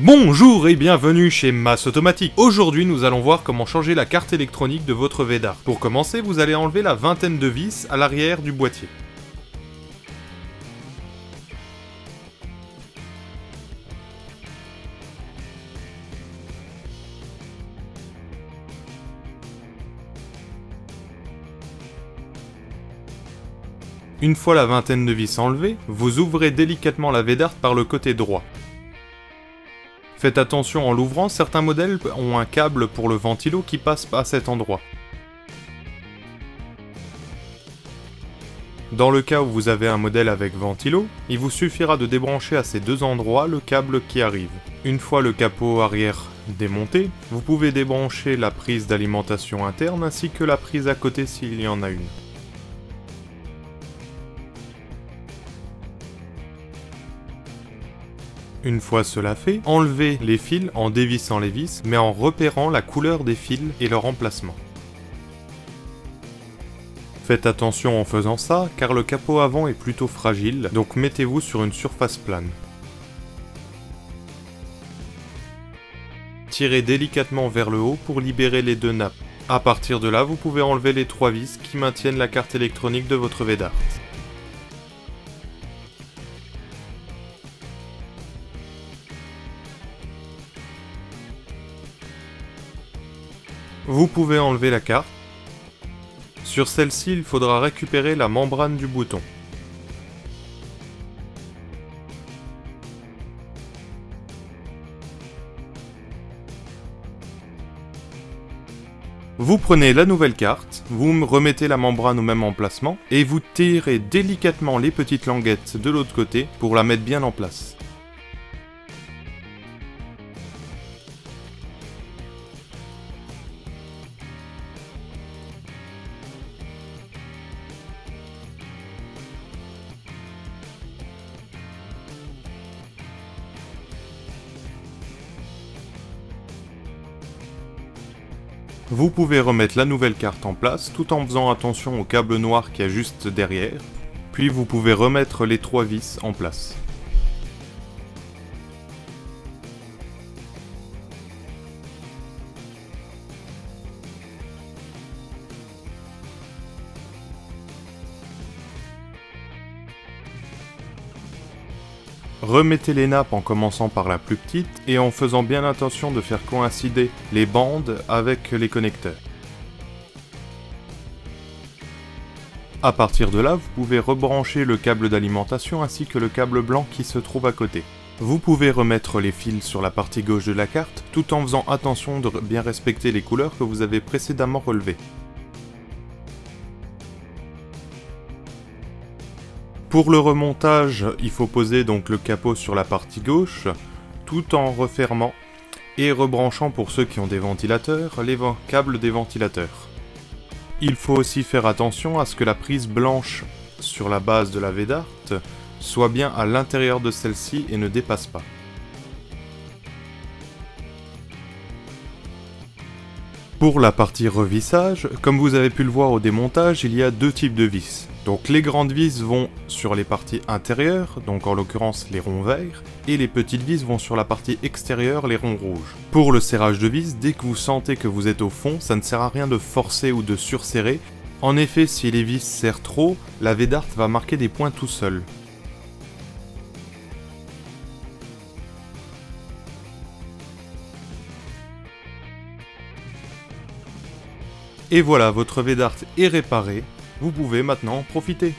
Bonjour et bienvenue chez Masse Automatique. Aujourd'hui, nous allons voir comment changer la carte électronique de votre Védar. Pour commencer, vous allez enlever la vingtaine de vis à l'arrière du boîtier. Une fois la vingtaine de vis enlevée, vous ouvrez délicatement la Védar par le côté droit. Faites attention en l'ouvrant, certains modèles ont un câble pour le ventilo qui passe à cet endroit. Dans le cas où vous avez un modèle avec ventilo, il vous suffira de débrancher à ces deux endroits le câble qui arrive. Une fois le capot arrière démonté, vous pouvez débrancher la prise d'alimentation interne ainsi que la prise à côté s'il y en a une. Une fois cela fait, enlevez les fils en dévissant les vis, mais en repérant la couleur des fils et leur emplacement. Faites attention en faisant ça, car le capot avant est plutôt fragile, donc mettez-vous sur une surface plane. Tirez délicatement vers le haut pour libérer les deux nappes. À partir de là, vous pouvez enlever les trois vis qui maintiennent la carte électronique de votre Védar. Vous pouvez enlever la carte. Sur celle-ci, il faudra récupérer la membrane du bouton. Vous prenez la nouvelle carte, vous remettez la membrane au même emplacement, et vous tirez délicatement les petites languettes de l'autre côté pour la mettre bien en place. Vous pouvez remettre la nouvelle carte en place tout en faisant attention au câble noir qui est juste derrière, puis vous pouvez remettre les trois vis en place. Remettez les nappes en commençant par la plus petite et en faisant bien attention de faire coïncider les bandes avec les connecteurs. À partir de là, vous pouvez rebrancher le câble d'alimentation ainsi que le câble blanc qui se trouve à côté. Vous pouvez remettre les fils sur la partie gauche de la carte tout en faisant attention de bien respecter les couleurs que vous avez précédemment relevées. Pour le remontage, il faut poser donc le capot sur la partie gauche, tout en refermant et rebranchant pour ceux qui ont des ventilateurs, les câbles des ventilateurs. Il faut aussi faire attention à ce que la prise blanche sur la base de la Védar soit bien à l'intérieur de celle-ci et ne dépasse pas. Pour la partie revissage, comme vous avez pu le voir au démontage, il y a deux types de vis. Donc les grandes vis vont sur les parties intérieures, donc en l'occurrence les ronds verts, et les petites vis vont sur la partie extérieure, les ronds rouges. Pour le serrage de vis, dès que vous sentez que vous êtes au fond, ça ne sert à rien de forcer ou de surserrer. En effet, si les vis serrent trop, la Védar va marquer des points tout seul. Et voilà, votre Védar est réparé, vous pouvez maintenant en profiter.